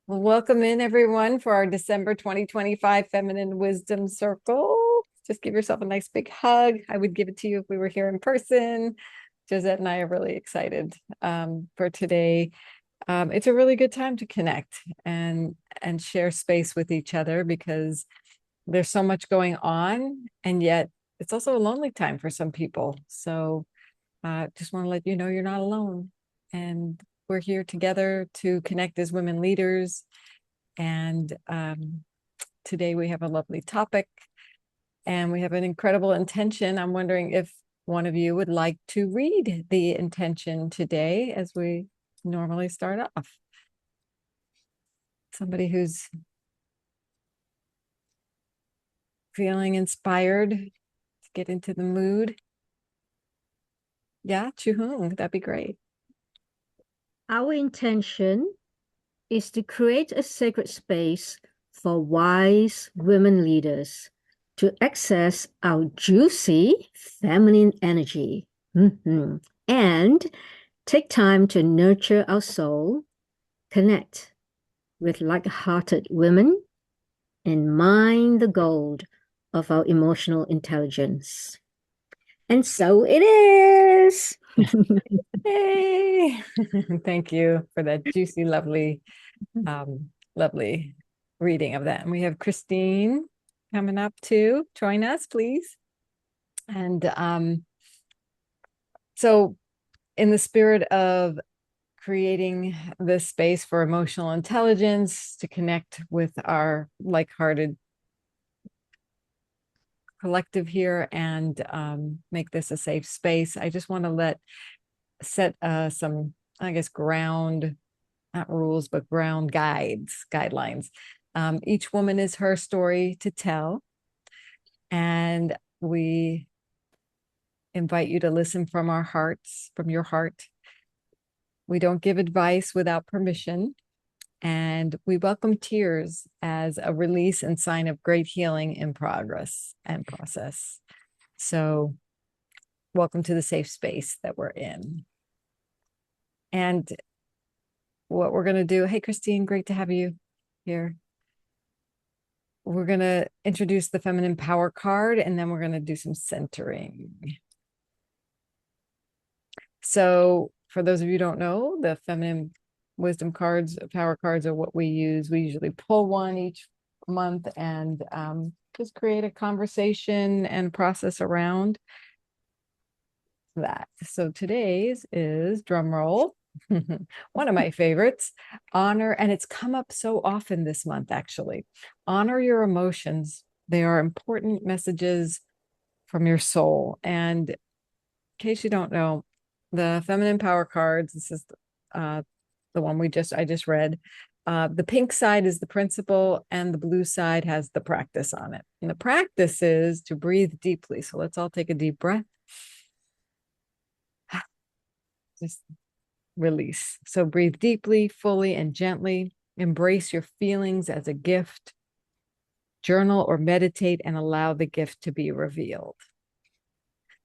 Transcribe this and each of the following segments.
Well, welcome in everyone for our December 2025 Feminine Wisdom Circle. Just give yourself a nice big hug. I would give it to you if we were here in person. Josette and I are really excited for today. It's a really good time to connect and share space with each other because there's so much going on, and yet it's also a lonely time for some people. So just want to let you know you're not alone. And we're here together to connect as women leaders. And today we have a lovely topic and we have an incredible intention. I'm wondering if one of you would like to read the intention today as we normally start off. Somebody who's feeling inspired to get into the mood. Yeah, Chuhung, that'd be great. Our intention is to create a sacred space for wise women leaders to access our juicy feminine energy and take time to nurture our soul, connect with like-hearted women, and mine the gold of our emotional intelligence. And so it is. Hey, thank you for that juicy, lovely reading of that. And we have Christine coming up to join us, please. And so, in the spirit of creating this space for emotional intelligence to connect with our like-hearted collective here and make this a safe space, I just want to set some, I guess, ground, not rules, but ground guidelines. Each woman is her story to tell. And we invite you to listen from our hearts, from your heart. We don't give advice without permission. And we welcome tears as a release and sign of great healing in progress and process. So, welcome to the safe space that we're in. And what we're going to do, hey, Christine, great to have you here. We're going to introduce the feminine power card and then we're going to do some centering. So, for those of you who don't know, the feminine wisdom cards, power cards are what we use. We usually pull one each month and just create a conversation and process around that. So, today's is drum roll. One of my favorites, honor, and it's come up so often this month, actually. Honor your emotions. They are important messages from your soul. And in case you don't know, the feminine power cards, this is the one I just read. The pink side is the principle, and the blue side has the practice on it. And the practice is to breathe deeply. So let's all take a deep breath. Just release. So breathe deeply, fully, and gently. Embrace your feelings as a gift. Journal or meditate and allow the gift to be revealed.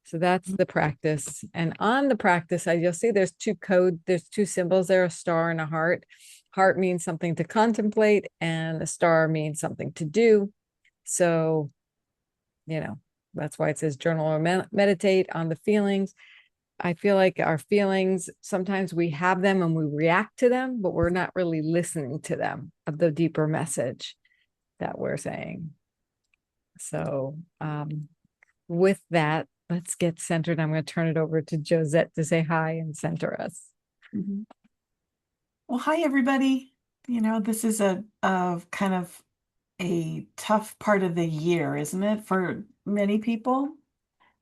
So that's the practice. And on the practice, you'll see there's two symbols there, a star and a heart. Heart means something to contemplate, and a star means something to do. So, that's why it says journal or meditate on the feelings. I feel like our feelings, sometimes we have them and we react to them, but we're not really listening to them of the deeper message that we're saying. So, with that, let's get centered. I'm going to turn it over to Josette to say hi and center us. Mhm. Well, hi, everybody. This is a kind of a tough part of the year, isn't it, for many people?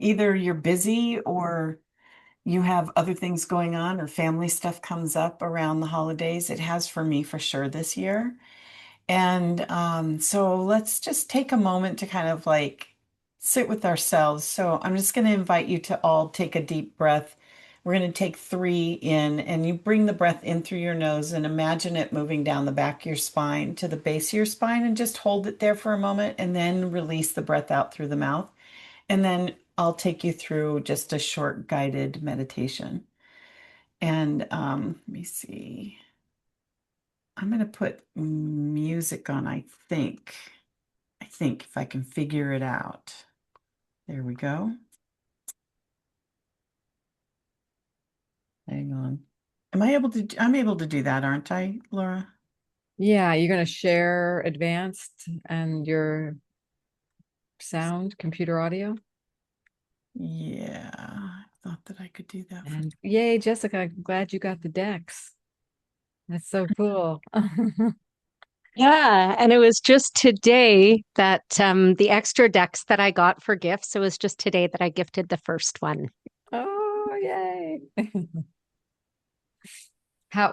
Either you're busy or you have other things going on or family stuff comes up around the holidays. It has for me for sure this year. And so let's just take a moment to kind of like sit with ourselves. So I'm just going to invite you to all take a deep breath. We're going to take three in, and you bring the breath in through your nose and imagine it moving down the back of your spine to the base of your spine and just hold it there for a moment and then release the breath out through the mouth. And then I'll take you through just a short guided meditation. And let me see. I'm going to put music on, I think. I think if I can figure it out. There we go. Hang on. I'm able to do that, aren't I, Laura? Yeah, you're going to share advanced and your sound, computer audio. Yeah, I thought that I could do that. And yay, Jessica, I'm glad you got the decks. That's so cool. Yeah, and it was just today that the extra decks that I got for gifts, it was just today that I gifted the first one. Oh, yay.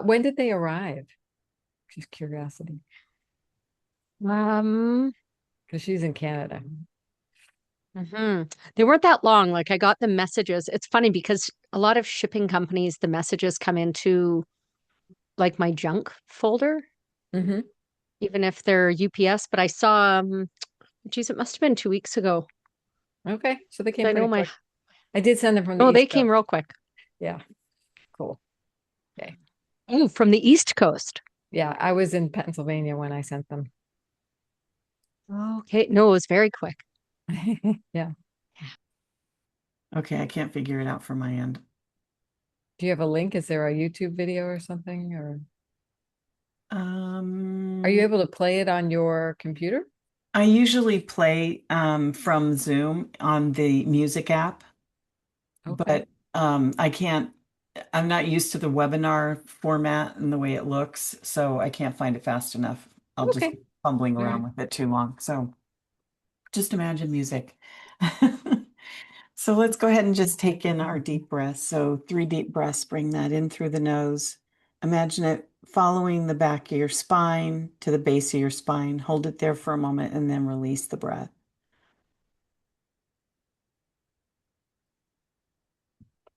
When did they arrive? Just curiosity. Um, Because she's in Canada. They weren't that long. Like I got the messages. It's funny because a lot of shipping companies, the messages come into like my junk folder, Mm-hmm. even if they're UPS. But I saw, geez, it must have been 2 weeks ago. Okay, so they came I know pretty my, quick. I did send them from the oh, East they Coast. came real quick. Yeah, cool. Okay. Oh, from the East Coast. Yeah, I was in Pennsylvania when I sent them. Okay, no, it was very quick. Yeah. Okay, I can't figure it out from my end. Do you have a link? Is there a YouTube video or something? Or are you able to play it on your computer? I usually play from Zoom on the music app, Okay. but I can't, I'm not used to the webinar format and the way it looks, so I can't find it fast enough. I'll just Okay. be fumbling All around right. with it too long. So just imagine music. So let's go ahead and just take in our deep breaths. So 3 deep breaths, bring that in through the nose. Imagine it following the back of your spine to the base of your spine. Hold it there for a moment and then release the breath.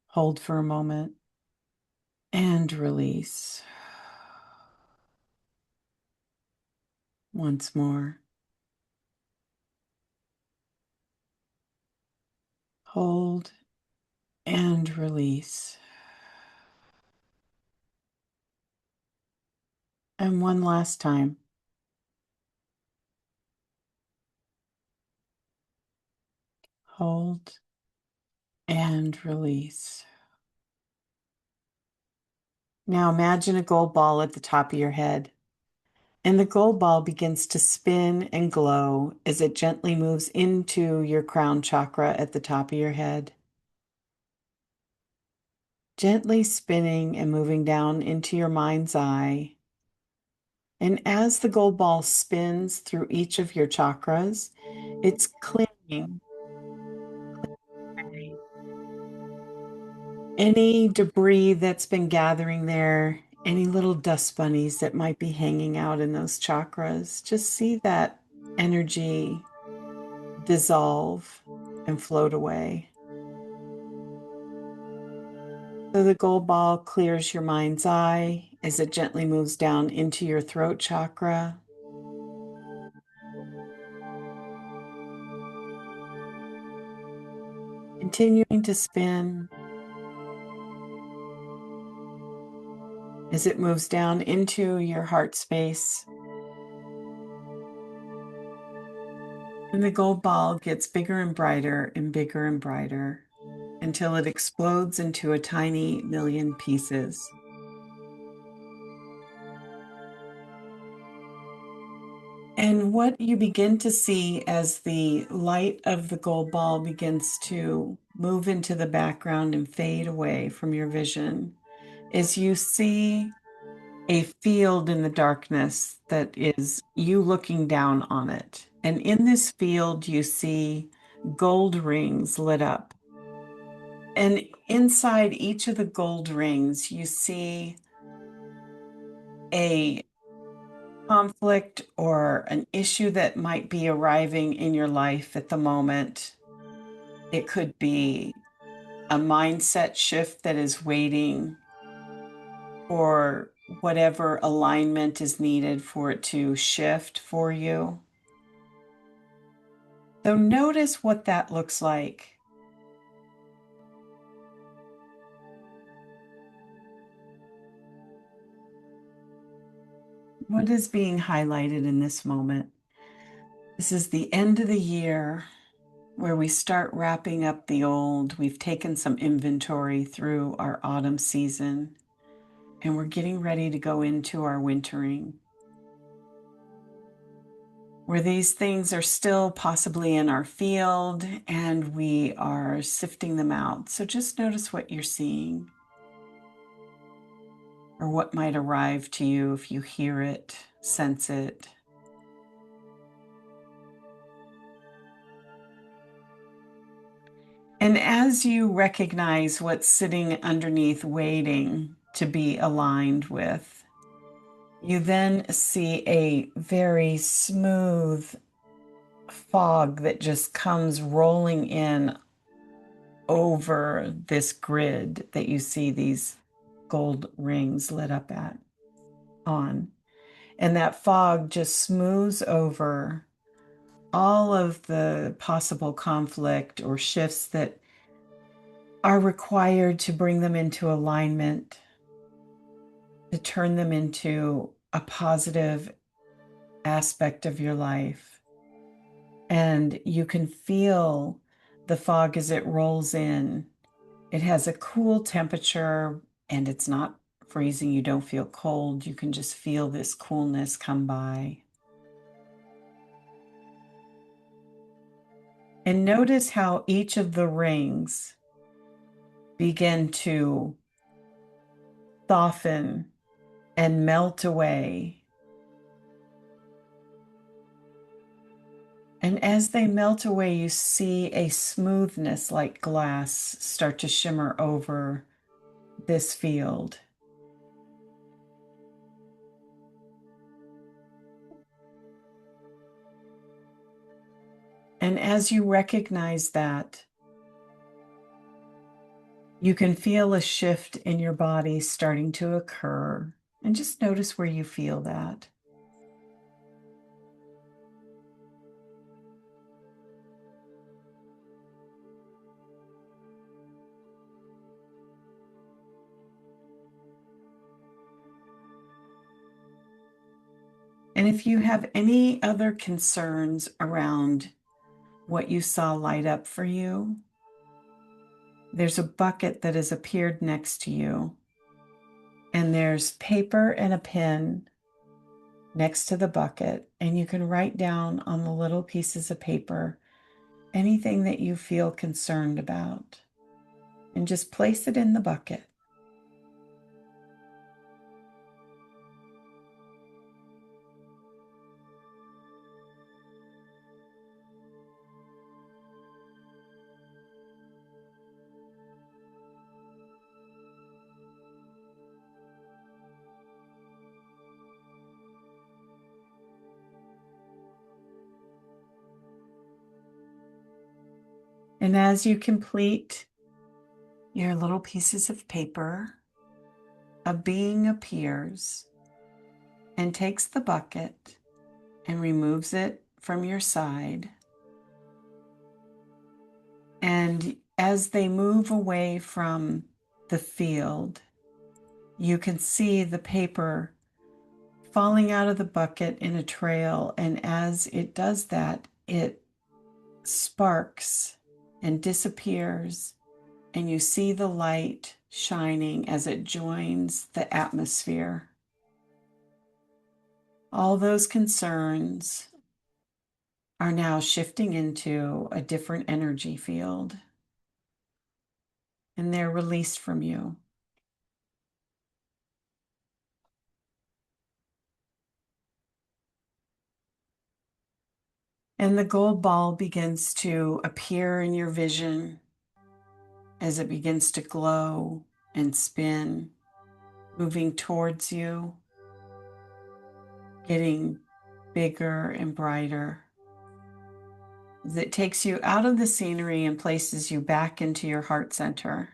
Hold for a moment and release. Once more. Hold and release. And one last time. Hold and release. Now imagine a gold ball at the top of your head. And the gold ball begins to spin and glow as it gently moves into your crown chakra at the top of your head. Gently spinning and moving down into your mind's eye. And as the gold ball spins through each of your chakras, it's clearing any debris that's been gathering there, any little dust bunnies that might be hanging out in those chakras. Just see that energy dissolve and float away. So the gold ball clears your mind's eye as it gently moves down into your throat chakra. Continuing to spin as it moves down into your heart space. And the gold ball gets bigger and brighter and bigger and brighter until it explodes into a tiny million pieces. And what you begin to see as the light of the gold ball begins to move into the background and fade away from your vision is you see a field in the darkness that is you looking down on it. And in this field, you see gold rings lit up. And inside each of the gold rings, you see a conflict or an issue that might be arriving in your life at the moment. It could be a mindset shift that is waiting, or whatever alignment is needed for it to shift for you. So notice what that looks like. What is being highlighted in this moment? This is the end of the year where we start wrapping up the old. We've taken some inventory through our autumn season, and we're getting ready to go into our wintering, where these things are still possibly in our field and we are sifting them out. So just notice what you're seeing, or what might arrive to you if you hear it, sense it. And as you recognize what's sitting underneath, waiting to be aligned with, you then see a very smooth fog that just comes rolling in over this grid that you see these gold rings lit up on. And that fog just smooths over all of the possible conflict or shifts that are required to bring them into alignment, to turn them into a positive aspect of your life. And you can feel the fog as it rolls in. It has a cool temperature and it's not freezing. You don't feel cold. You can just feel this coolness come by. And notice how each of the rings begin to soften and melt away. And as they melt away, you see a smoothness like glass start to shimmer over this field. And as you recognize that, you can feel a shift in your body starting to occur. And just notice where you feel that. And if you have any other concerns around what you saw light up for you, there's a bucket that has appeared next to you, and there's paper and a pen next to the bucket, and you can write down on the little pieces of paper anything that you feel concerned about, and just place it in the bucket. And as you complete your little pieces of paper, a being appears and takes the bucket and removes it from your side. And as they move away from the field, you can see the paper falling out of the bucket in a trail. And as it does that, it sparks and disappears, and you see the light shining as it joins the atmosphere. All those concerns are now shifting into a different energy field, and they're released from you. And the gold ball begins to appear in your vision as it begins to glow and spin, moving towards you, getting bigger and brighter. As it takes you out of the scenery and places you back into your heart center.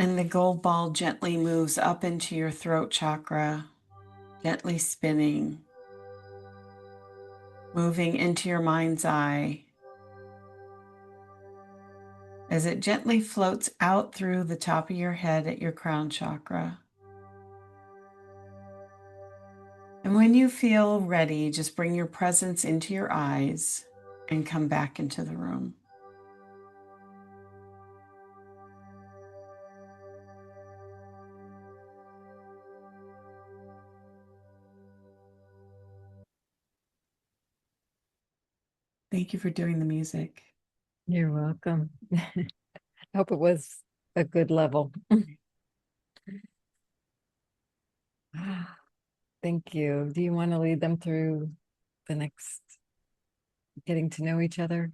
And the gold ball gently moves up into your throat chakra, gently spinning, moving into your mind's eye, as it gently floats out through the top of your head at your crown chakra. And when you feel ready, just bring your presence into your eyes and come back into the room. Thank you for doing the music. You're welcome. I hope it was a good level. Thank you. Do you want to lead them through the next getting to know each other?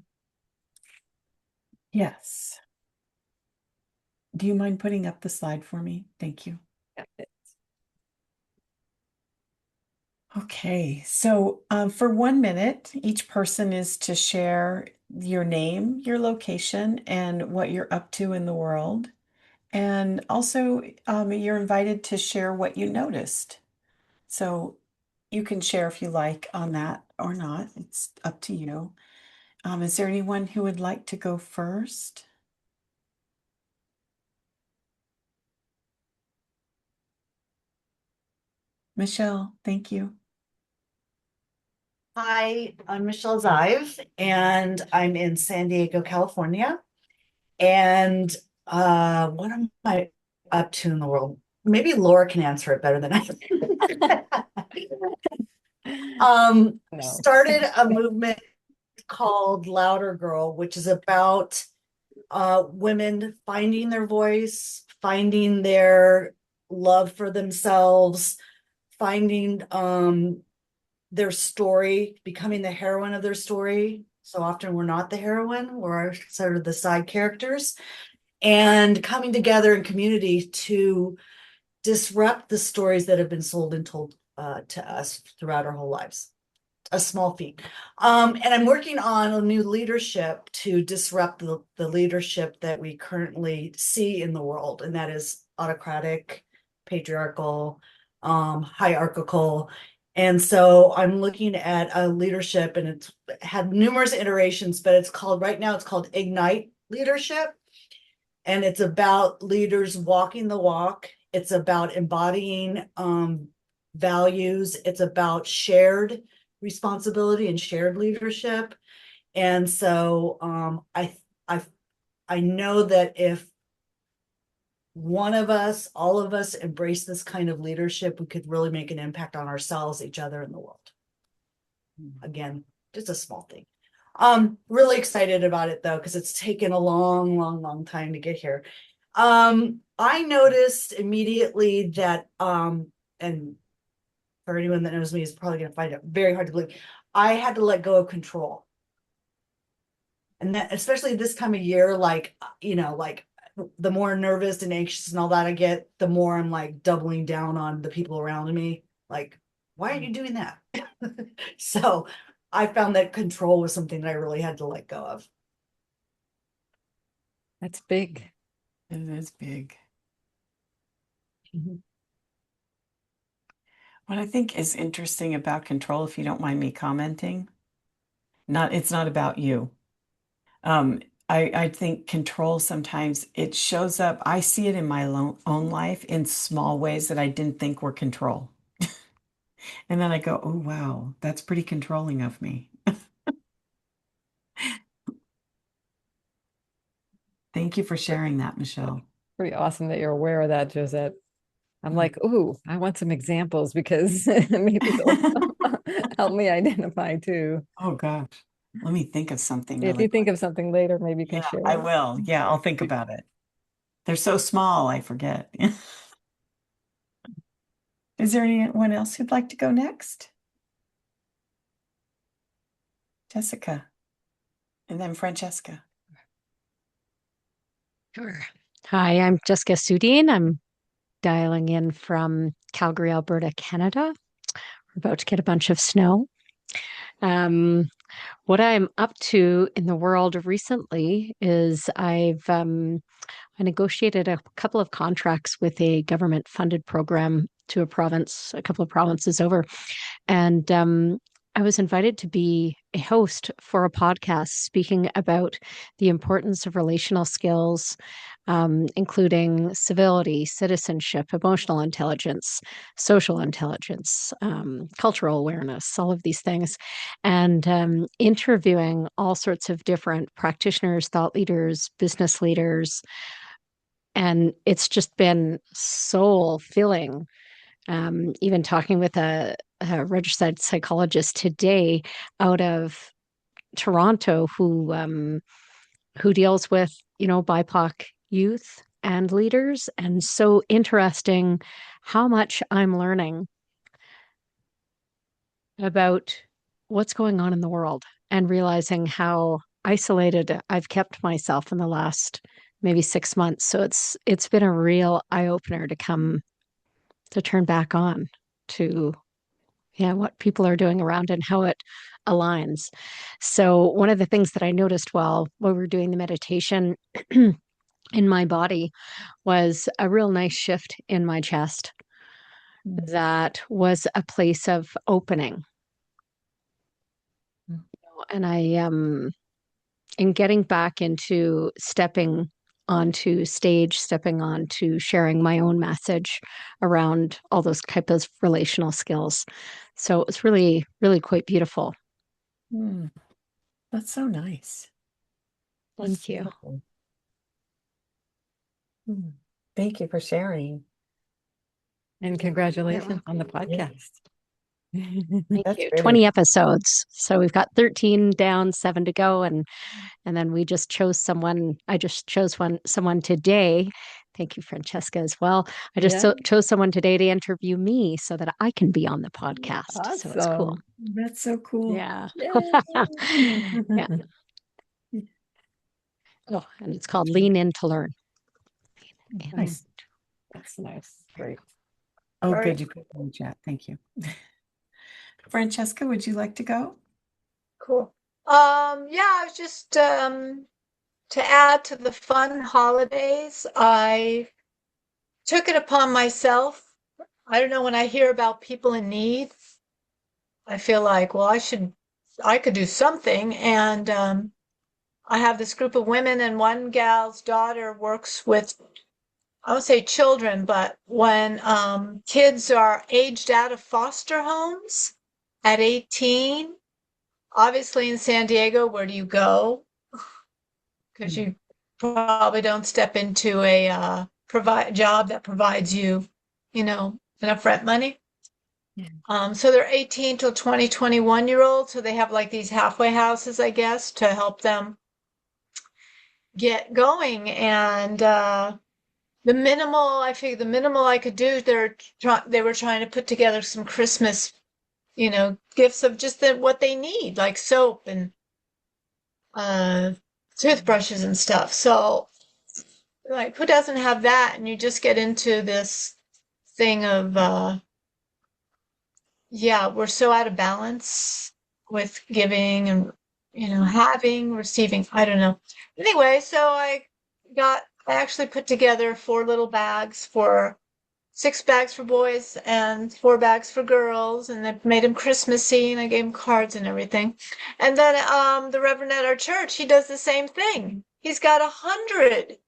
Yes. Do you mind putting up the slide for me? Thank you. Okay, so for 1 minute, each person is to share your name, your location, and what you're up to in the world. And also, you're invited to share what you noticed. So you can share if you like on that or not. It's up to you. Is there anyone who would like to go first? Michelle, thank you. Hi, I'm Michelle Zive, and I'm in San Diego, California. And what am I up to in the world? Maybe Laura can answer it better than I can. No. Started a movement called Louder Girl, which is about women finding their voice, finding their love for themselves, finding their story, becoming the heroine of their story. So often we're not the heroine, we're sort of the side characters, and coming together in community to disrupt the stories that have been sold and told to us throughout our whole lives. A small feat. And I'm working on a new leadership to disrupt the leadership that we currently see in the world, and that is autocratic, patriarchal, hierarchical. And so I'm looking at a leadership, and it's had numerous iterations, but it's called right now, it's called Ignite Leadership. And it's about leaders walking the walk. It's about embodying values. It's about shared responsibility and shared leadership. And so I know that if one of us, all of us embrace this kind of leadership, we could really make an impact on ourselves, each other, and the world. Again, just a small thing. Really excited about it though, because it's taken a long time to get here. I noticed immediately that and for anyone that knows me is probably going to find it very hard to believe, I had to let go of control. And that, especially this time of year, like, like the more nervous and anxious and all that I get, the more I'm like doubling down on the people around me. Like, why aren't you doing that? So I found that control was something that I really had to let go of. That's big. It is big. What I think is interesting about control, if you don't mind me commenting, it's not about you. I think control sometimes it shows up. I see it in my own life in small ways that I didn't think were control. And then I go, oh, wow, that's pretty controlling of me. Thank you for sharing that, Michelle. Pretty awesome that you're aware of that, Josette. I'm like, ooh, I want some examples because maybe they'll help me identify too. Oh, gosh. Let me think of something If really you think quick. of something later, maybe you can Yeah, share I it. will. Yeah, I'll think about it. They're so small, I forget. Is there anyone else who'd like to go next? Jessica, and then Francesca. Sure. Hi, I'm Jessica Sudine. I'm dialing in from Calgary, Alberta, Canada. We're about to get a bunch of snow. What I'm up to in the world recently is I negotiated a couple of contracts with a government funded program to a province, a couple of provinces over. And I was invited to be a host for a podcast speaking about the importance of relational skills, including civility, citizenship, emotional intelligence, social intelligence, cultural awareness, all of these things, and interviewing all sorts of different practitioners, thought leaders, business leaders. And it's just been soul filling. Even talking with a registered psychologist today out of Toronto who deals with, BIPOC youth and leaders. And so interesting how much I'm learning about what's going on in the world and realizing how isolated I've kept myself in the last maybe 6 months. So it's been a real eye opener to turn back on to what people are doing around and how it aligns. So one of the things that I noticed while we were doing the meditation in my body was a real nice shift in my chest that was a place of opening. And I in getting back into stepping onto stage, stepping onto sharing my own message around all those types of relational skills. So it was really, really quite beautiful. That's so nice. Thank you. Beautiful. Thank you for sharing. And congratulations on the podcast. Thank That's you. very 20 episodes. So we've got 13 down, 7 to go. And then we just chose someone. I just chose someone today. Thank you, Francesca, as well. I just chose someone today to interview me so that I can be on the podcast. So it's cool. That's so cool. Yeah. Yeah. Oh, and it's called Lean In to Learn. nice. That's nice. Great. Oh, Right. good. You put it in the chat. Thank you. Francesca, would you like to go? Cool. Yeah, I was just to add to the fun holidays, I took it upon myself. I don't know, when I hear about people in need, I feel like, well, I could do something. And I have this group of women, and one gal's daughter works with, I would say children, but when kids are aged out of foster homes at 18, obviously in San Diego, where do you go? Because you probably don't step into a job that provides you, enough rent money. So they're 18 till 20, 21-year-olds. So they have like these halfway houses, I guess, to help them get going. And I figured the minimal I could do, they were trying to put together some Christmas, gifts of just what they need, like soap and toothbrushes and stuff. So, like, who doesn't have that? And you just get into this thing of, we're so out of balance with giving and, having, receiving. I don't know. Anyway, so I actually put together 4 little bags 6 bags for boys and 4 bags for girls, and I made them Christmassy, and I gave them cards and everything. And then the Reverend at our church, he does the same thing. He's got 100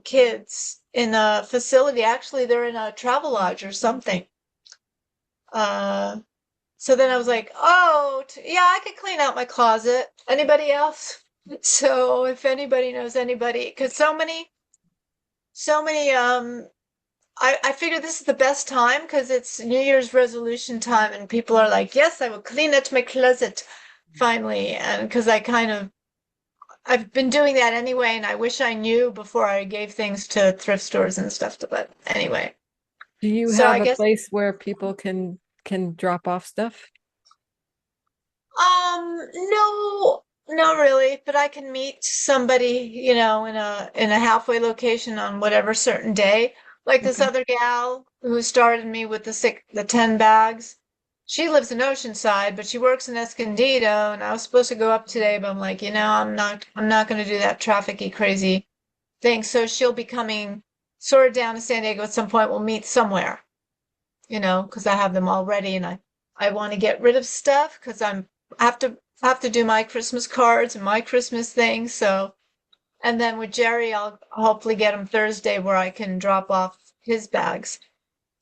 kids in a facility. Actually, they're in a travel lodge or something. So then I was like, oh, I could clean out my closet. Anybody else? So if anybody knows anybody, because so many I figure this is the best time because it's New Year's resolution time, and people are like, yes, I will clean out my closet finally. And because I've been doing that anyway, and I wish I knew before I gave things to thrift stores and stuff. But anyway, Do you So have I a guess- place where people can drop off stuff? no, not really, but I can meet somebody, in a halfway location on whatever certain day. Like this Okay. other gal who started me with the 10 bags. She lives in Oceanside, but she works in Escondido, and I was supposed to go up today, but I'm like, I'm not going to do that trafficy crazy thing. So she'll be coming sort of down to San Diego at some point. We'll meet somewhere, because I have them all ready, and I I want to get rid of stuff because I have to do my Christmas cards and my Christmas things. So, and then with Jerry, I'll hopefully get him Thursday where I can drop off his bags.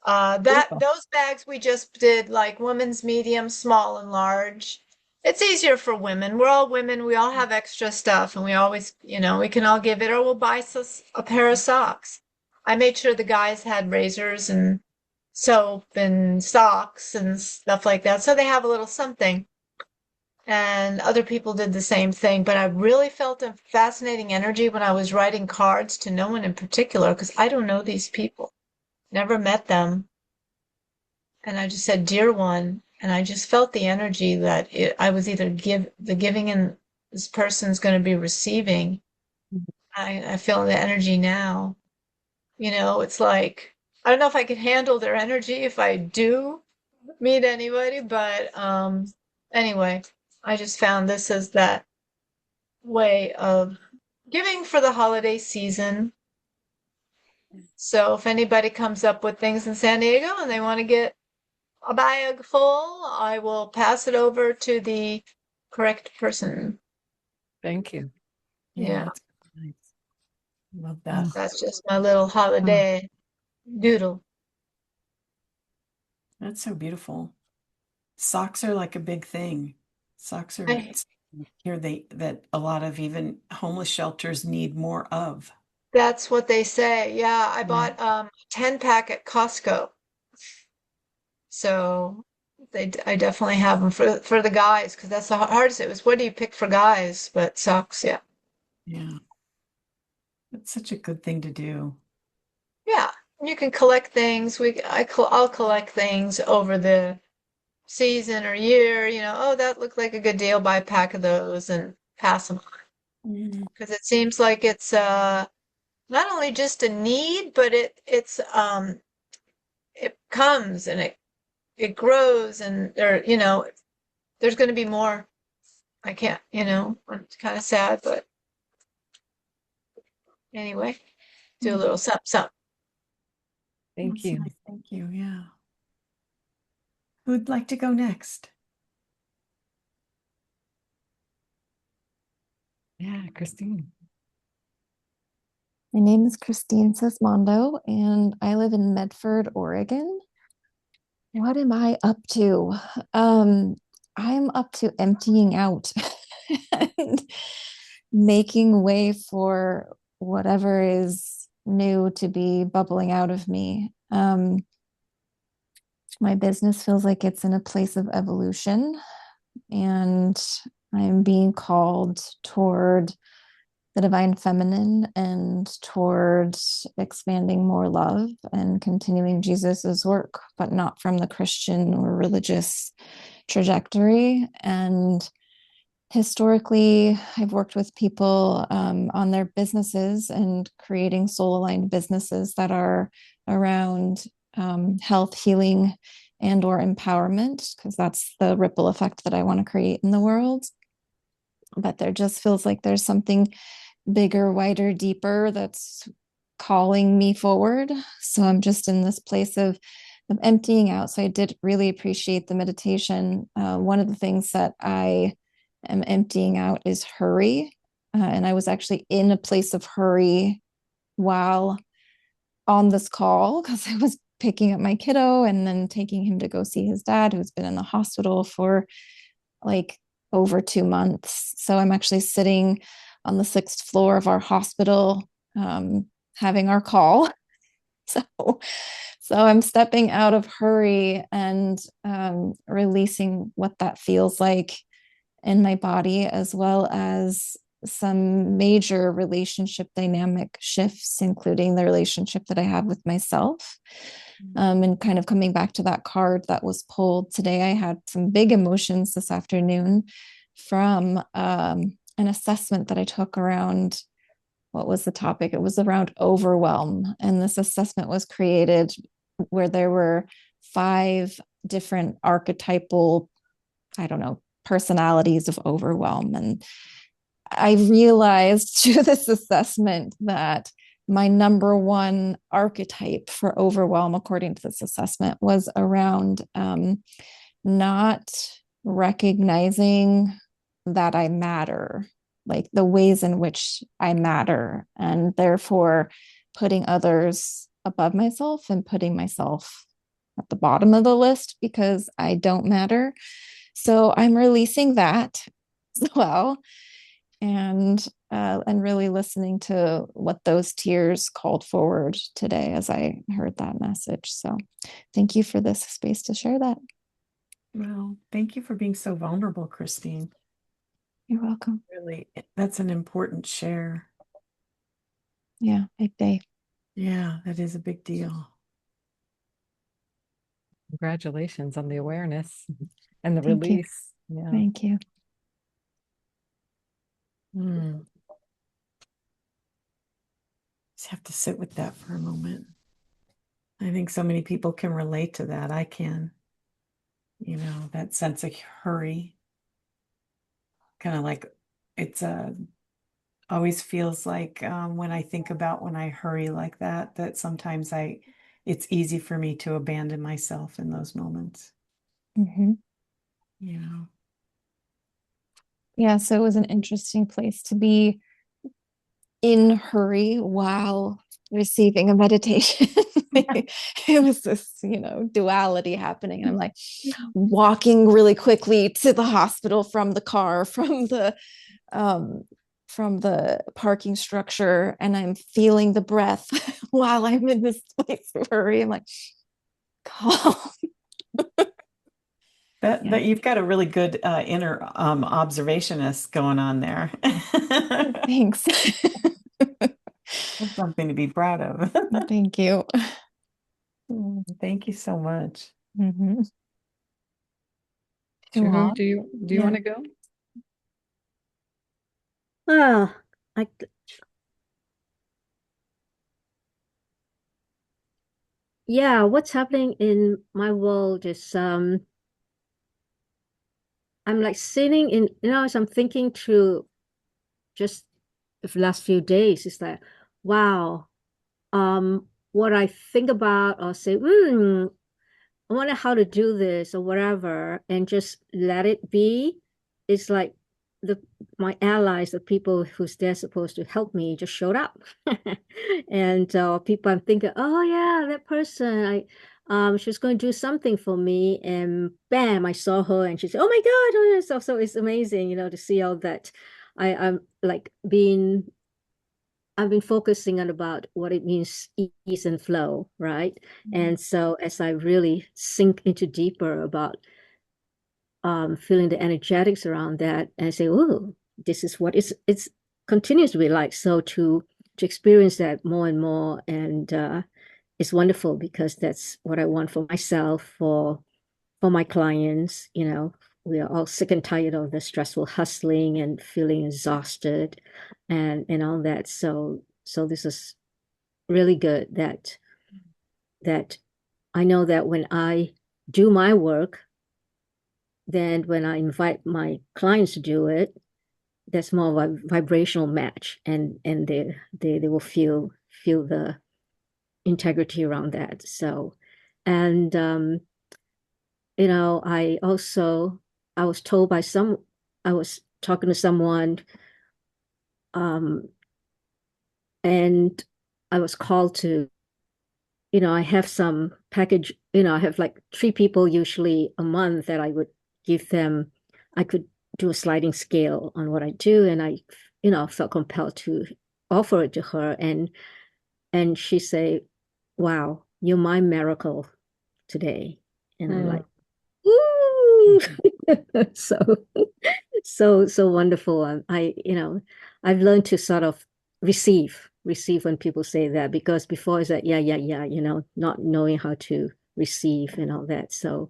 Beautiful. Those bags we just did like women's medium, small, and large. It's easier for women. We're all women. We all have extra stuff, and we always, we can all give it, or we'll buy a pair of socks. I made sure the guys had razors and soap and socks and stuff like that, so they have a little something. And other people did the same thing, but I really felt a fascinating energy when I was writing cards to no one in particular because I don't know these people, never met them. And I just said, dear one. And I just felt the energy that I was either the giving and this person's going to be receiving. I feel the energy now. It's like, I don't know if I could handle their energy if I do meet anybody, but anyway, I just found this as that way of giving for the holiday season. So if anybody comes up with things in San Diego and they want to get a bag full, I will pass it over to the correct person. Thank you. Yeah, that's nice. Love that. that's just my little holiday doodle. That's so beautiful. Socks are like a big thing. Socks are I, here that a lot of even homeless shelters need more of. that's what they say. Yeah, I bought 10 pack at Costco. So I definitely have them for the guys because that's the hardest. It was what do you pick for guys? But socks, yeah. Yeah. That's such a good thing to do. Yeah, you can collect things. I'll collect things over the season or year. Oh, that looked like a good deal. Buy a pack of those and pass them on Mm. because it seems like it's not only just a need, but it comes and it grows and there's going to be more. I can't, it's kind of sad, but anyway, do a little something, something. Thank That's you. nice. Thank you. Yeah. Who'd like to go next? Yeah, Christine. My name is Christine Sesmondo, and I live in Medford, Oregon. What am I up to? I'm up to emptying out and making way for whatever is new to be bubbling out of me. My business feels like it's in a place of evolution, and I'm being called toward the divine feminine and towards expanding more love and continuing Jesus's work, but not from the Christian or religious trajectory. And historically, I've worked with people on their businesses and creating soul-aligned businesses that are around health, healing, and or empowerment, because that's the ripple effect that I want to create in the world. But there just feels like there's something bigger, wider, deeper that's calling me forward. So I'm just in this place of emptying out. So I did really appreciate the meditation. One of the things that I am emptying out is hurry. And I was actually in a place of hurry while on this call because I was picking up my kiddo and then taking him to go see his dad, who's been in the hospital for like over 2 months. So I'm actually sitting on the 6th floor of our hospital, having our call. So I'm stepping out of hurry and releasing what that feels like in my body, as well as some major relationship dynamic shifts, including the relationship that I have with myself. And kind of coming back to that card that was pulled today, I had some big emotions this afternoon from an assessment that I took around, what was the topic? It was around overwhelm. And this assessment was created where there were 5 different archetypal, I don't know, personalities of overwhelm. And I realized through this assessment that my number one archetype for overwhelm, according to this assessment, was around not recognizing that I matter, like the ways in which I matter, and therefore putting others above myself and putting myself at the bottom of the list because I don't matter. So I'm releasing that as well, and really listening to what those tears called forward today as I heard that message. So thank you for this space to share that. Well, thank you for being so vulnerable, Christine. You're welcome. Really, that's an important share. Yeah, big day. Yeah, that is a big deal. Congratulations on the awareness and the Thank you. release. Yeah. Thank you. Just have to sit with that for a moment. I think so many people can relate to that. I can. You know, that sense of hurry. Kind of like it's always feels like when I think about when I hurry like that, that sometimes it's easy for me to abandon myself in those moments. Mm-hmm. You know. Yeah, so it was an interesting place to be in hurry while receiving a meditation. It was this, duality happening. And I'm like walking really quickly to the hospital from the car, um, from the parking structure, and I'm feeling the breath while I'm in this place of hurry. I'm like, calm. That you've got a really good inner observationist going on there. Thanks. That's something to be proud of. Thank you. Thank you so much. Mm-hmm. Sure. Do you Yeah. want to go? I yeah, what's happening in my world is I'm like sitting in, as I'm thinking through just the last few days, it's like, wow, what I think about or say, I wonder how to do this or whatever, and just let it be. It's like the my allies, the people who's there supposed to help me, just showed up, and people I'm thinking, oh yeah, that person, she was going to do something for me, and bam, I saw her, and she said, oh my God, oh yeah, so it's amazing, to see all that. I'm like I've been focusing on about what it means ease and flow, right? And so as I really sink into deeper about feeling the energetics around that, and I say, oh, this is what it's continues to be like. So to experience that more and more, and it's wonderful because that's what I want for myself, for my clients. We are all sick and tired of the stressful hustling and feeling exhausted and all that. So this is really good that I know that when I do my work, then when I invite my clients to do it, that's more of a vibrational match, and they will feel the integrity around that. So, and I was told by I was talking to someone, um, and I was called to, I have some package, I have like 3 people usually a month that I would give them, I could do a sliding scale on what I do. And I, felt compelled to offer it to her. And she say, wow, you're my miracle today. And I'm like, ooh, so so wonderful. I've learned to sort of receive when people say that, because before it's like, yeah, not knowing how to receive and all that. So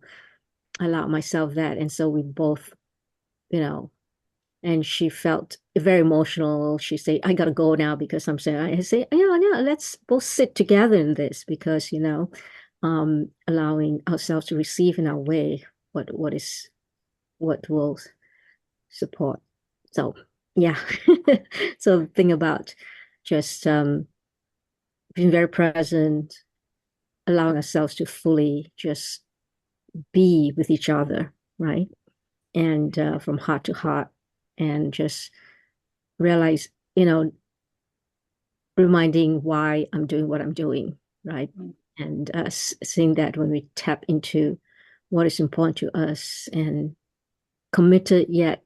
I allowed myself that. And so we both, you know, and she felt very emotional. She said, I gotta go now because I'm saying, I say, yeah, let's both sit together in this, because, allowing ourselves to receive in our way what will support. So yeah. So the thing about just being very present, allowing ourselves to fully just be with each other, right? And from heart to heart, and just realize, reminding why I'm doing what I'm doing, right? And seeing that when we tap into what is important to us and committed yet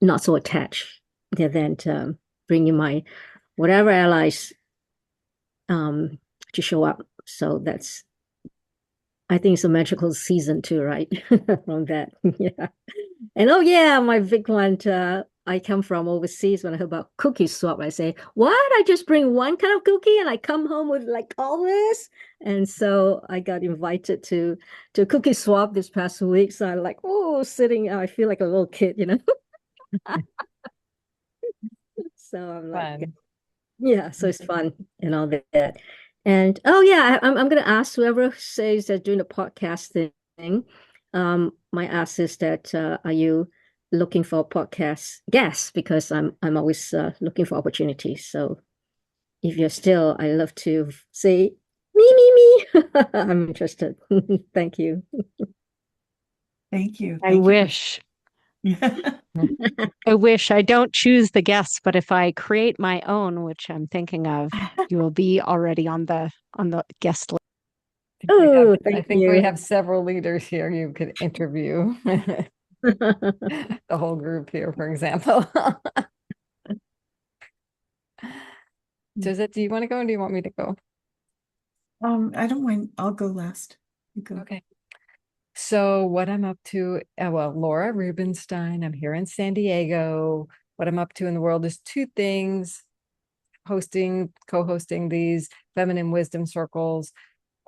not so attached, then bringing my whatever allies to show up. So I think it's a magical season too, right? From that. Yeah. And oh yeah, my big one, I come from overseas. When I heard about cookie swap, I say, what? I just bring one kind of cookie and I come home with like all this. And so I got invited to cookie swap this past week. So I'm like, oh, sitting, I feel like a little kid. So I'm like, Fun. yeah, so it's fun and all that. And oh yeah, I'm gonna ask whoever says that doing the podcast thing. My ask is that are you looking for podcast guests? Because I'm always looking for opportunities. So if you're still, I love to say me. I'm interested. Thank you. Thank you. I Thank you. wish. I wish. I don't choose the guests, but if I create my own, which I'm thinking of, you will be already on the guest list. Oh, I thank think we you. have several leaders here you could interview. The whole group here, for example. Josette, do you want to go or do you want me to go? I don't mind. I'll go last. You go. Okay. So what I'm up to, well, Laura Rubenstein, I'm here in San Diego. What I'm up to in the world is two things: co-hosting these feminine wisdom circles,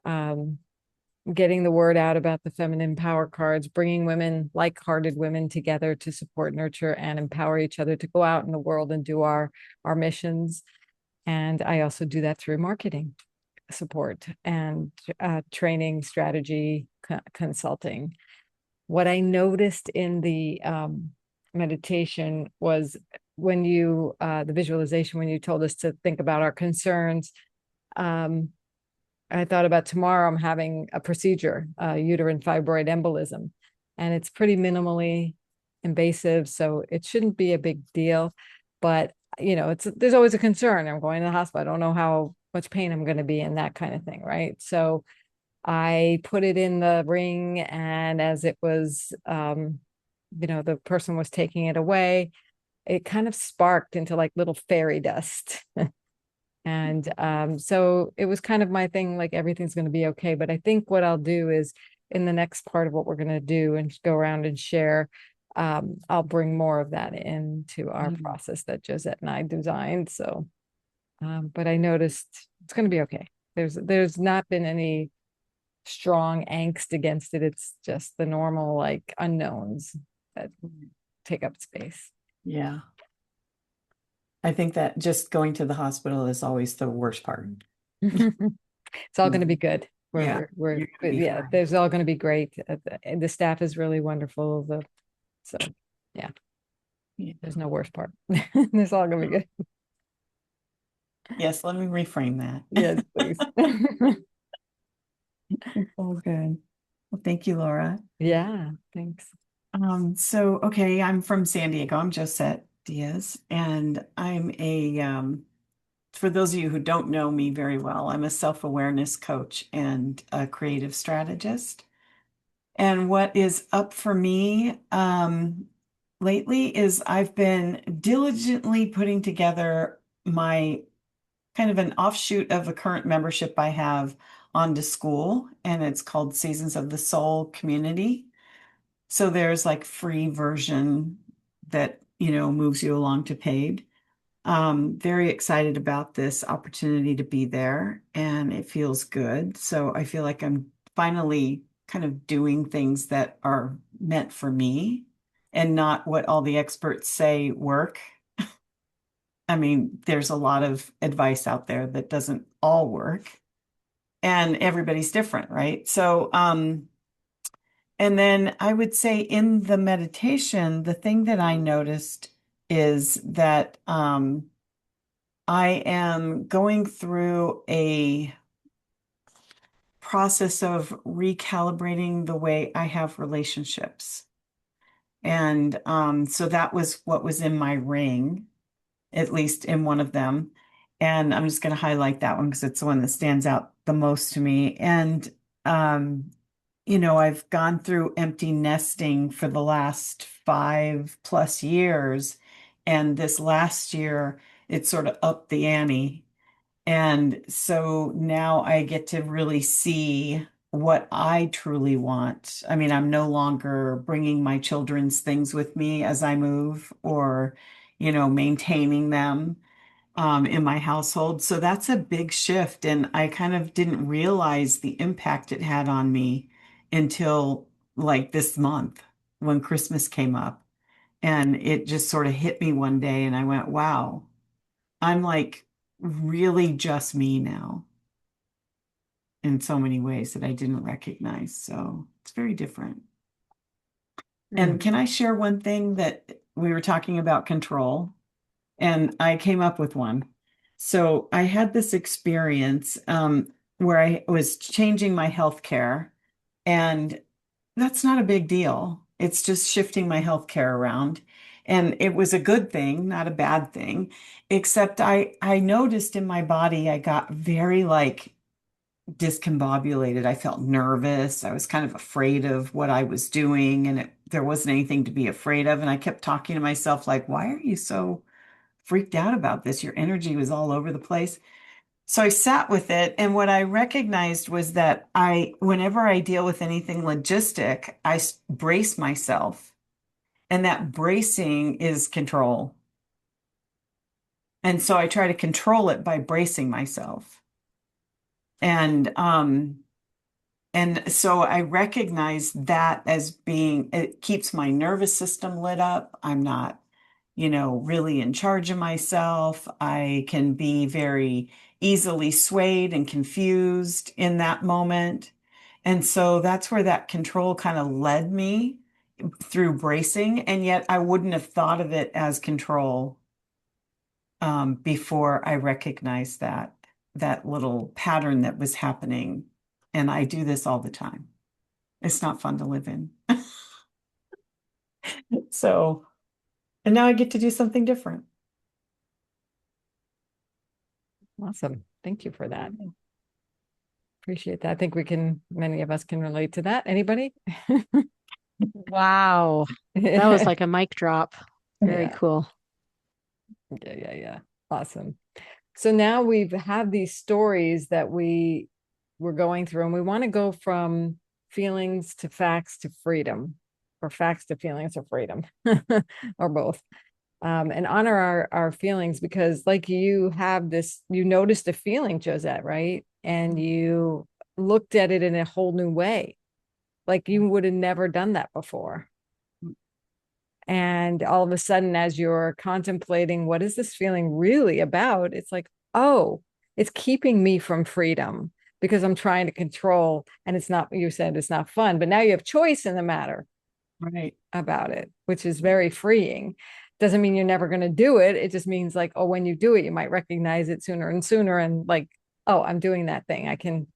getting the word out about the feminine power cards, bringing women, like-hearted women together to support, nurture, and empower each other to go out in the world and do our missions. And I also do that through marketing support and training, strategy, consulting. What I noticed in the meditation was when you, the visualization, when you told us to think about our concerns, I thought about tomorrow I'm having a procedure, uterine fibroid embolism, and it's pretty minimally invasive, so it shouldn't be a big deal. But there's always a concern. I'm going to the hospital. I don't know how much pain I'm going to be in, that kind of thing, right? So I put it in the ring, and as it was, the person was taking it away, it kind of sparked into like little fairy dust. And so it was kind of my thing, like everything's going to be okay. But I think what I'll do is in the next part of what we're going to do and go around and share, I'll bring more of that into our process that Josette and I designed. So, but I noticed it's going to be okay. There's not been any strong angst against it. It's just the normal like unknowns that take up space. Yeah. I think that just going to the hospital is always the worst part. It's all going to be good. Yeah, you're gonna be Yeah, fine. there's all going to be great. And the staff is really wonderful. So yeah, Yeah. there's no worst part. It's all going to be good. Yes, let me reframe that. Yes, please. Oh, good. Well, thank you, Laura. Yeah, thanks. So okay, I'm from San Diego. I'm Josette Diaz, and I'm for those of you who don't know me very well, I'm a self-awareness coach and a creative strategist. And what is up for me lately is I've been diligently putting together my kind of an offshoot of a current membership I have on to school, and it's called Seasons of the Soul Community. So there's like free version that, moves you along to paid. Very excited about this opportunity to be there, and it feels good. So I feel like I'm finally kind of doing things that are meant for me and not what all the experts say work. I mean, there's a lot of advice out there that doesn't all work, and everybody's different, right? So, and then I would say in the meditation, the thing that I noticed is that I am going through a process of recalibrating the way I have relationships. And so that was what was in my ring, at least in one of them. And I'm just going to highlight that one because it's the one that stands out the most to me. And, I've gone through empty nesting for the last 5+ years. And this last year, it sort of upped the ante. And so now I get to really see what I truly want. I mean, I'm no longer bringing my children's things with me as I move or, maintaining them in my household. So that's a big shift. And I kind of didn't realize the impact it had on me until like this month when Christmas came up. And it just sort of hit me one day and I went, wow, I'm like really just me now in so many ways that I didn't recognize. So it's very different. And can I share one thing that we were talking about control? And I came up with one. So I had this experience where I was changing my health care, and that's not a big deal. It's just shifting my health care around. And it was a good thing, not a bad thing, except I noticed in my body I got very like discombobulated. I felt nervous. I was kind of afraid of what I was doing, and there wasn't anything to be afraid of. And I kept talking to myself like, why are you so freaked out about this? Your energy was all over the place. So I sat with it, and what I recognized was that whenever I deal with anything logistic, I brace myself, and that bracing is control. And so I try to control it by bracing myself. And so I recognize that as it keeps my nervous system lit up. I'm not, really in charge of myself. I can be very easily swayed and confused in that moment. And so that's where that control kind of led me through bracing. And yet I wouldn't have thought of it as control before I recognized that little pattern that was happening. And I do this all the time. It's not fun to live in. So, and now I get to do something different. Awesome. Thank you for that. Appreciate that. I think many of us can relate to that. Anybody? Wow. That was like a mic drop. Very Yeah. cool. Yeah. Awesome. So now we've had these stories that we're going through, and we want to go from feelings to facts to freedom, or facts to feelings or freedom, or both. And honor our feelings, because like you noticed a feeling, Josette, right? And you looked at it in a whole new way. Like you would have never done that before. And all of a sudden, as you're contemplating, what is this feeling really about? It's like, oh, it's keeping me from freedom because I'm trying to control. And you said it's not fun, but now you have choice in the matter. Right. About it, which is very freeing. Doesn't mean you're never going to do it. It just means like, oh, when you do it, you might recognize it sooner and sooner. And like, oh, I'm doing that thing. I can,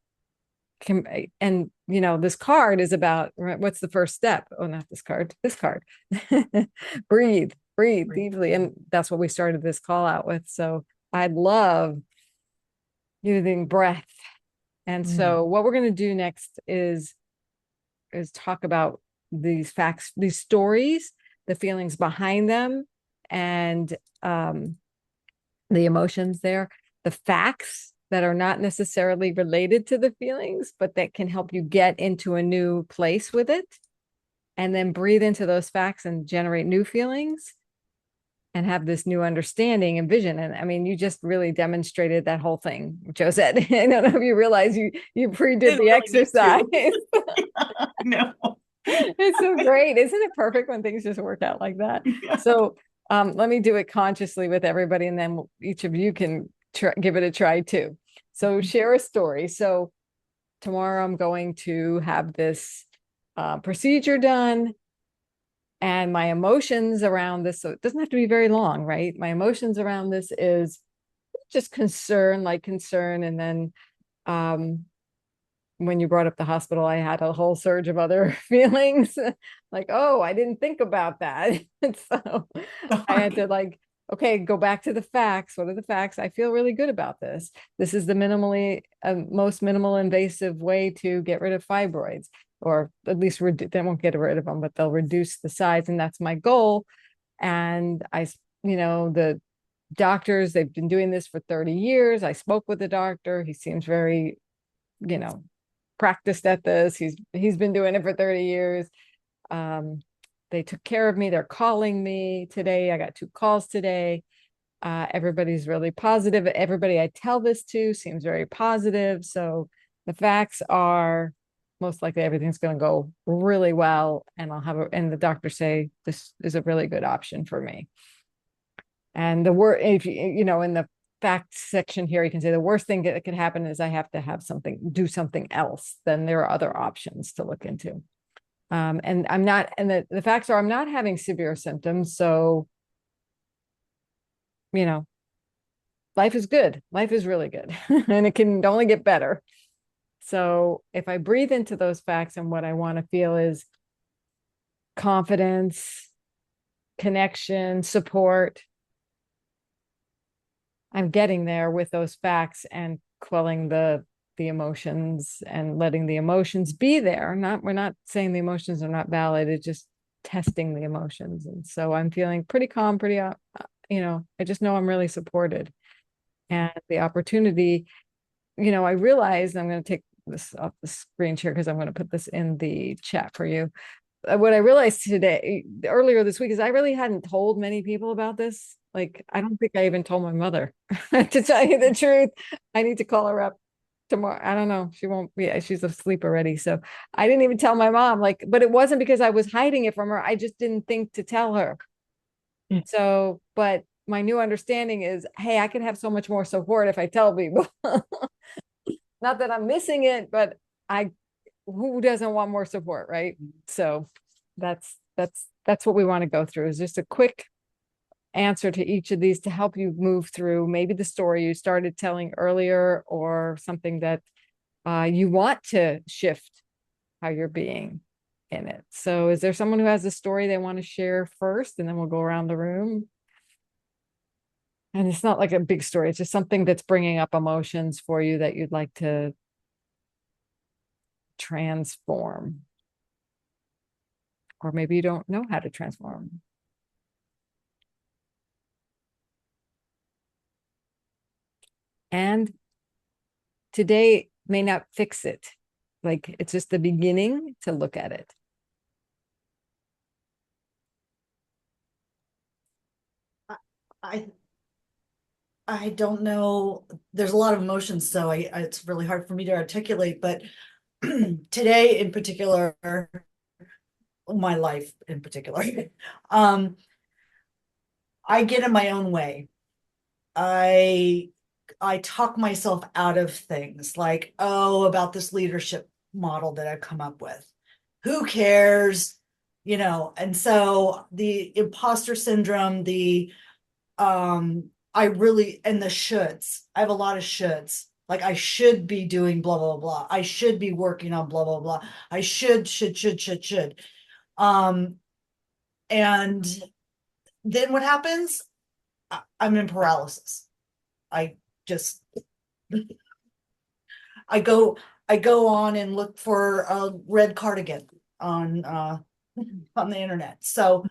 and this card is about, what's the first step? Oh, not this card. Breathe deeply. And that's what we started this call out with. So I'd love using breath. And so what we're going to do next is talk about these facts, these stories, the feelings behind them, and the emotions there, the facts that are not necessarily related to the feelings, but that can help you get into a new place with it, and then breathe into those facts and generate new feelings and have this new understanding and vision. And I mean, you just really demonstrated that whole thing, Josette. I don't know if you realize you pre-did the exercise. No. It's so great. Isn't it perfect when things just work out like that? Yeah. So let me do it consciously with everybody, and then each of you can give it a try too. So share a story. So tomorrow I'm going to have this procedure done, and my emotions around this, so it doesn't have to be very long, right? My emotions around this is just concern, and then when you brought up the hospital, I had a whole surge of other feelings like, oh, I didn't think about that. And so I had to like, okay, go back to the facts. What are the facts? I feel really good about this. This is the most minimal invasive way to get rid of fibroids, or at least they won't get rid of them, but they'll reduce the size. And that's my goal. And the doctors, they've been doing this for 30 years. I spoke with the doctor. He seems very, practiced at this. He's been doing it for 30 years. They took care of me. They're calling me today. I got 2 calls today. Everybody's really positive. Everybody I tell this to seems very positive. So the facts are most likely everything's going to go really well. And and the doctors say this is a really good option for me. And if in the fact section here, you can say the worst thing that could happen is I have to do something else. Then there are other options to look into. And I'm not, and the facts are I'm not having severe symptoms. So, life is good. Life is really good. And it can only get better. So if I breathe into those facts, and what I want to feel is confidence, connection, support, I'm getting there with those facts and quelling the emotions and letting the emotions be there. We're not saying the emotions are not valid. It's just testing the emotions. And so I'm feeling pretty calm, I just know I'm really supported. And the opportunity, I realized, I'm going to take this off the screen share because I'm going to put this in the chat for you. What I realized earlier this week, is I really hadn't told many people about this. Like, I don't think I even told my mother. To tell you the truth, I need to call her up tomorrow. I don't know. She won't be, she's asleep already. So I didn't even tell my mom, but it wasn't because I was hiding it from her. I just didn't think to tell her. So, but my new understanding is, hey, I can have so much more support if I tell people. Not that I'm missing it, but who doesn't want more support, right? So that's what we want to go through, is just a quick answer to each of these to help you move through maybe the story you started telling earlier, or something that you want to shift how you're being in it. So is there someone who has a story they want to share first, and then we'll go around the room? And it's not like a big story. It's just something that's bringing up emotions for you that you'd like to transform. Or maybe you don't know how to transform. And today may not fix it. Like, it's just the beginning to look at it. I don't know. There's a lot of emotions, so it's really hard for me to articulate, but today in particular, my life in particular, I get in my own way. I talk myself out of things like, oh, about this leadership model that I've come up with. Who cares? And so the imposter syndrome, and the shoulds. I have a lot of shoulds. Like, I should be doing blah, blah, blah. I should be working on blah, blah, blah. I should. And then what happens? I'm in paralysis. I just, I go on and look for a red cardigan on the internet. So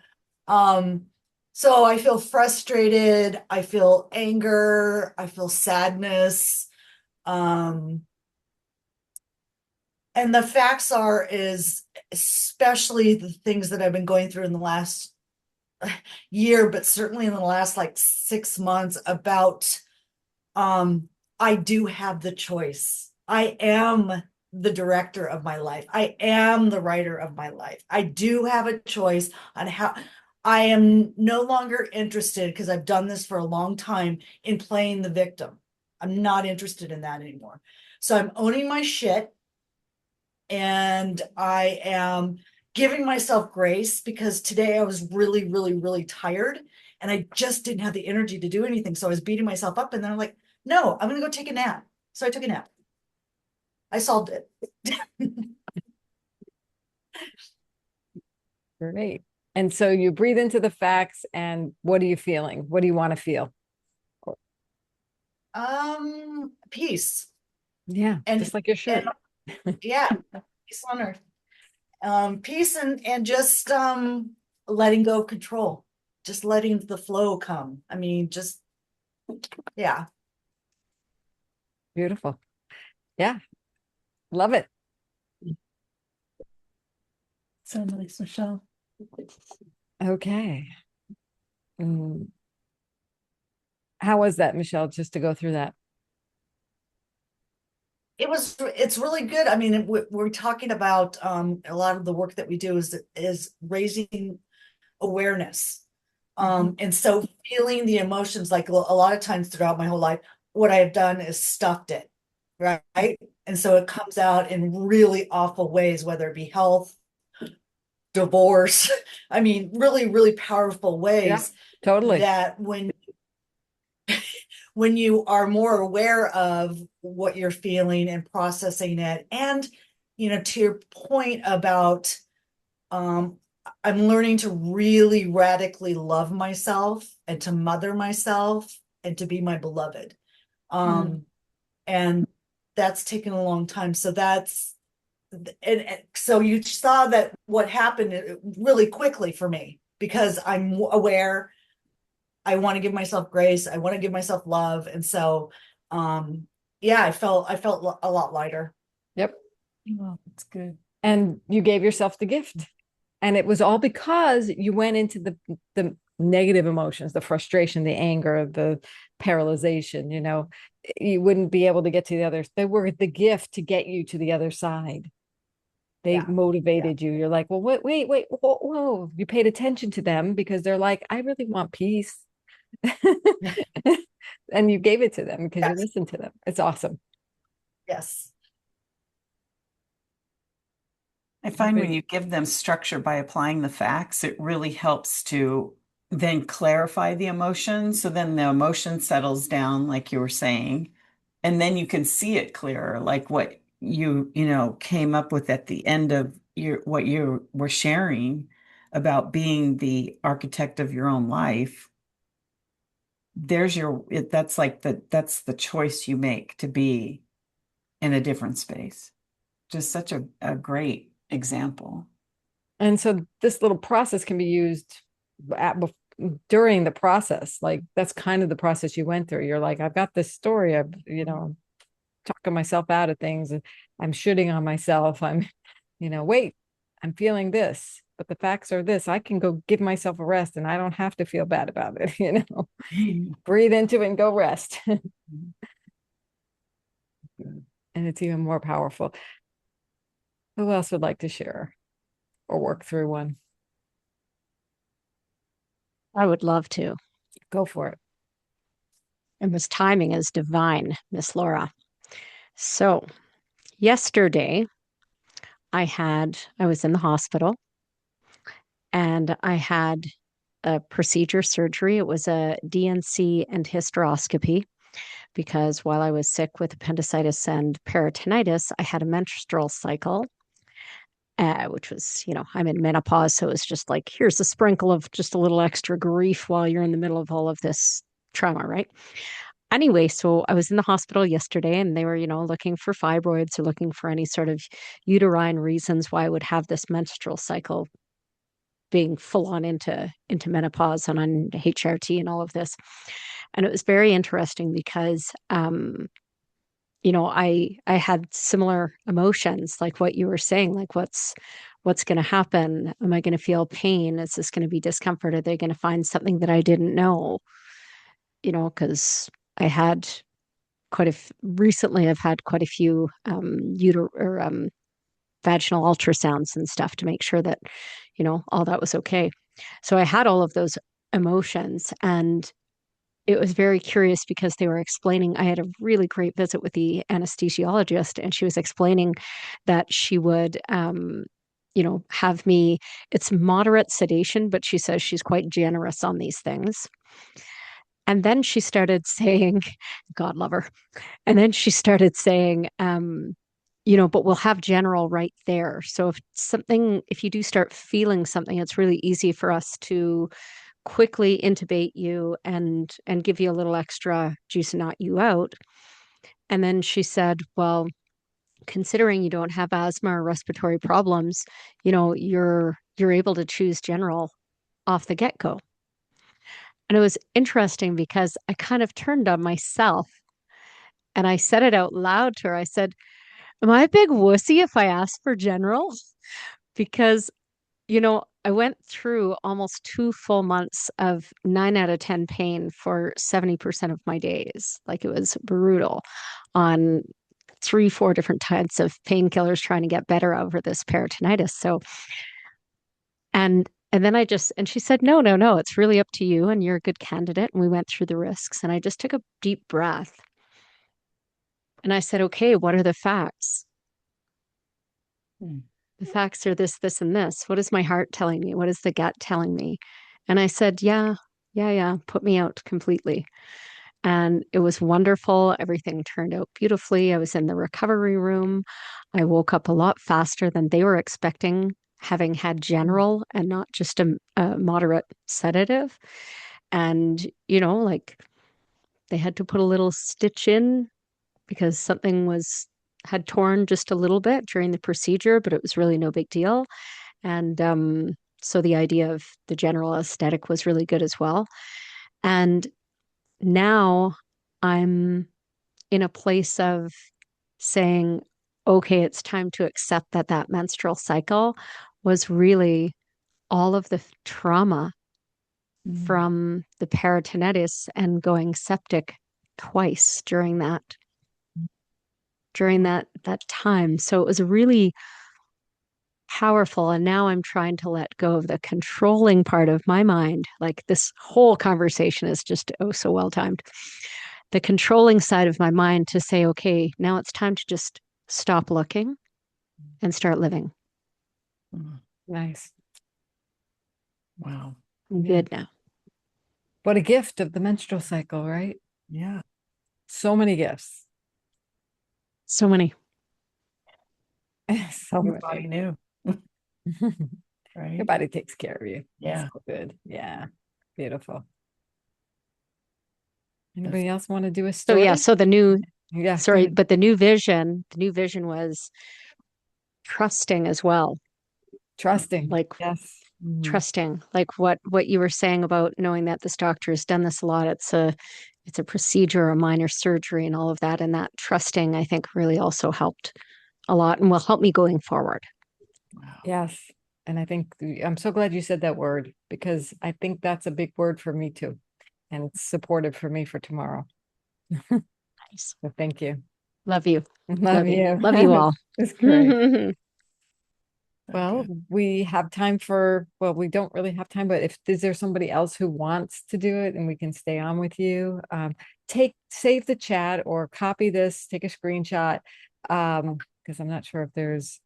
I feel frustrated, I feel anger, I feel sadness. And the facts is especially the things that I've been going through in the last year, but certainly in the last like 6 months, about I do have the choice. I am the director of my life. I am the writer of my life. I do have a choice on how. I am no longer interested, because I've done this for a long time, in playing the victim. I'm not interested in that anymore. So I'm owning my shit, and I am giving myself grace, because today I was really, really, really tired, and I just didn't have the energy to do anything. So I was beating myself up, and then I'm like, no, I'm going to go take a nap. So I took a nap. I solved it. Great. And so you breathe into the facts, and what are you feeling? What do you want to feel? Peace. Yeah, And just like your shirt. yeah, peace on earth. Peace and just letting go of control, just letting the flow come. I mean, just yeah. Beautiful. Yeah, love it. So nice, Michelle. Okay. Mm. How was that, Michelle, just to go through that? It's really good. I mean, we're talking about a lot of the work that we do is raising awareness. And so feeling the emotions, like a lot of times throughout my whole life, what I have done is stuffed it, right? And so it comes out in really awful ways, whether it be health, divorce. I mean, really, really powerful Yeah, ways totally. that when you are more aware of what you're feeling and processing it, and to your point about I'm learning to really radically love myself and to mother myself and to be my beloved. And that's taken a long time. So and so you saw that what happened really quickly for me, because I'm aware. I want to give myself grace. I want to give myself love. And so, yeah, I felt a lot lighter. Yep. Well, that's good. And you gave yourself the gift. And it was all because you went into the negative emotions, the frustration, the anger, the paralyzation, you wouldn't be able to get to the others. They were the gift to get you to the other side. They motivated you. You're like, well, wait, whoa, whoa. You paid attention to them because they're like, I really want peace. And you gave it to them because you listened to them. It's awesome. Yes. I find when you give them structure by applying the facts, it really helps to then clarify the emotion. So then the emotion settles down, like you were saying, and then you can see it clearer, like what you came up with at the end of what you were sharing about being the architect of your own life. That's the choice you make to be in a different space. Just such a great example. And so this little process can be used during the process. Like that's kind of the process you went through. You're like, I've got this story. I've, talking myself out of things. I'm shooting on myself. Wait, I'm feeling this, but the facts are this. I can go give myself a rest and I don't have to feel bad about it, Breathe into it and go rest. And it's even more powerful. Who else would like to share or work through one? I would love to. Go for it. And this timing is divine, Miss Laura. So yesterday I was in the hospital and I had a procedure surgery. It was a DNC and hysteroscopy because while I was sick with appendicitis and peritonitis, I had a menstrual cycle, which was, I'm in menopause. So it was just like, here's a sprinkle of just a little extra grief while you're in the middle of all of this trauma, right? Anyway, so I was in the hospital yesterday and they were, looking for fibroids or looking for any sort of uterine reasons why I would have this menstrual cycle being full on into menopause and on HRT and all of this. And it was very interesting because I had similar emotions like what you were saying, like what's going to happen? Am I going to feel pain? Is this going to be discomfort? Are they going to find something that I didn't know? Because I had recently I've had quite a few vaginal ultrasounds and stuff to make sure that, all that was okay. So I had all of those emotions and it was very curious because they were explaining, I had a really great visit with the anesthesiologist and she was explaining that she would, have me, it's moderate sedation, but she says she's quite generous on these things. And then she started saying, God love her. And then she started saying, but we'll have general right there. So if you do start feeling something, it's really easy for us to quickly intubate you and give you a little extra juice and knock you out. And then she said, well, considering you don't have asthma or respiratory problems, you're able to choose general off the get-go. And it was interesting because I kind of turned on myself and I said it out loud to her. I said, am I a big wussy if I ask for general? Because, I went through almost 2 full months of 9 out of 10 pain for 70% of my days. Like, it was brutal on 3, 4 different types of painkillers trying to get better over this peritonitis. So, and then and she said, no, no, no, it's really up to you and you're a good candidate. And we went through the risks and I just took a deep breath and I said, okay, what are the facts? The facts are this, this, and this. What is my heart telling me? What is the gut telling me? And I said, yeah, yeah, yeah, put me out completely. And it was wonderful. Everything turned out beautifully. I was in the recovery room. I woke up a lot faster than they were expecting, having had general and not just a moderate sedative. And, like, they had to put a little stitch in because something had torn just a little bit during the procedure, but it was really no big deal. And so the idea of the general aesthetic was really good as well. And now I'm in a place of saying, okay, it's time to accept that menstrual cycle was really all of the trauma from the peritonitis and going septic twice during that time. So it was really powerful. And now I'm trying to let go of the controlling part of my mind. Like, this whole conversation is just so well timed. The controlling side of my mind to say, okay, now it's time to just stop looking and start living. Nice. Wow. I'm good now. What a gift of the menstrual cycle, right? Yeah. So many gifts. So many. So Your many. body knew. Right. Your body takes care of you. Yeah. So good. Yeah. Beautiful. Anybody else want to do a So story? so the new, Yeah. sorry, but the new vision was trusting as well. Trusting. Like, yes. trusting, like what you were saying about knowing that this doctor has done this a lot. It's a procedure, a minor surgery and all of that. And that trusting, I think, really also helped a lot and will help me going forward. Wow. Yes. And I think I'm so glad you said that word because I think that's a big word for me too. And it's supportive for me for tomorrow. Nice. So thank you. Love you. Love you. Love you all. It's great. Okay. Well, we don't really have time, but is there somebody else who wants to do it and we can stay on with you? Save the chat or copy this, take a screenshot. Because I'm not sure if there's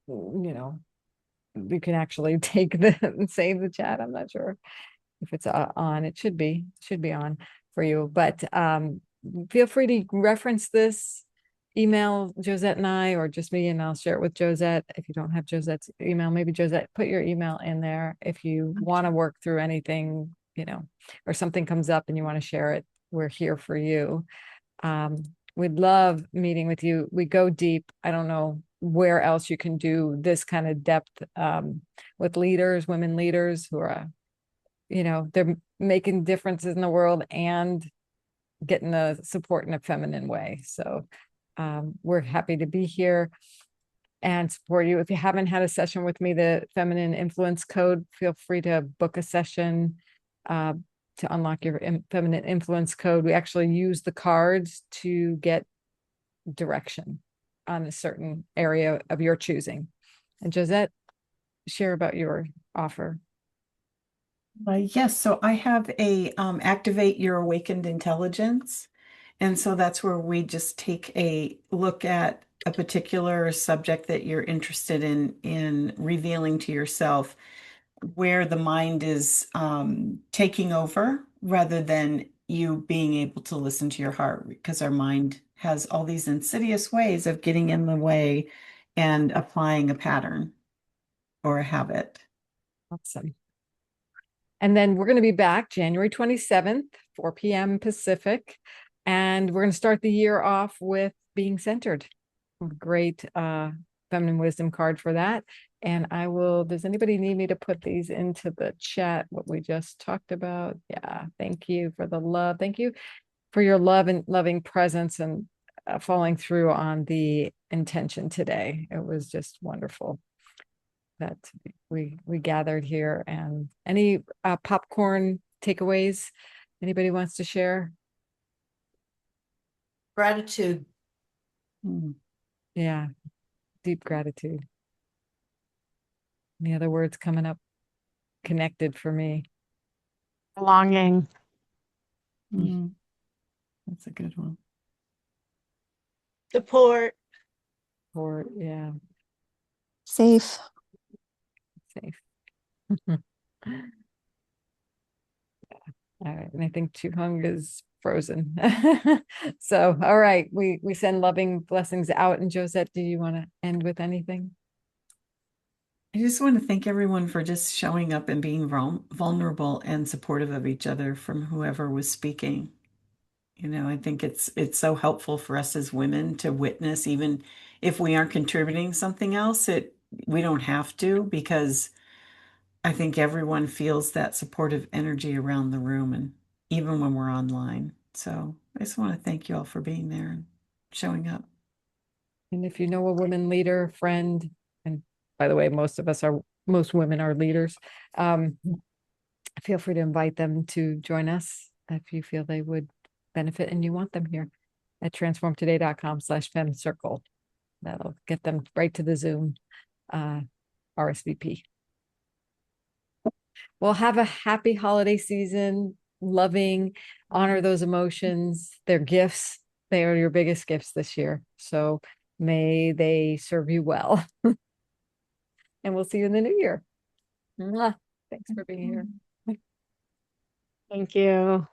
you can actually take and save the chat. I'm not sure if it's on. It should be on for you, but feel free to reference this, email Josette and I, or just me, and I'll share it with Josette. If you don't have Josette's email, maybe Josette, put your email in there if you want to work through anything, or something comes up and you want to share it. We're here for you. We'd love meeting with you. We go deep. I don't know where else you can do this kind of depth with women leaders who are, they're making differences in the world and getting the support in a feminine way. So we're happy to be here and support you. If you haven't had a session with me, the Feminine Influence Code, feel free to book a session to unlock your feminine influence code. We actually use the cards to get direction on a certain area of your choosing. And Josette, share about your offer. Yes, so I have a activate your awakened intelligence. And so that's where we just take a look at a particular subject that you're interested in revealing to yourself, where the mind is taking over rather than you being able to listen to your heart, because our mind has all these insidious ways of getting in the way and applying a pattern or a habit. Awesome. And then we're going to be back January 27th, 4 p.m. Pacific. And we're going to start the year off with being centered. Great feminine wisdom card for that. And I will, does anybody need me to put these into the chat, what we just talked about? Yeah. Thank you for the love. Thank you for your love and loving presence and following through on the intention today. It was just wonderful that we gathered here. And any popcorn takeaways anybody wants to share? Gratitude. Yeah, deep gratitude. Any other words coming up? Connected for me. Belonging. That's a good one. Support. Or yeah, Safe. safe. All right, and I think Chuhung is frozen. So, all right, we send loving blessings out. And Josette, do you want to end with anything? I just want to thank everyone for just showing up and being vulnerable and supportive of each other from whoever was speaking. You know, I think it's so helpful for us as women to witness, even if we aren't contributing something else, we don't have to, because I think everyone feels that supportive energy around the room, and even when we're online. So I just want to thank you all for being there and showing up. And if you know a woman leader, friend, and by the way, most women are leaders, feel free to invite them to join us if you feel they would benefit and you want them here at transformtoday.com/femcircle. That'll get them right to the Zoom RSVP. Well, have a happy holiday season, loving, honor those emotions. They're gifts. They are your biggest gifts this year. So may they serve you well. And we'll see you in the new year. Mwah. Thanks for being here. Thank you.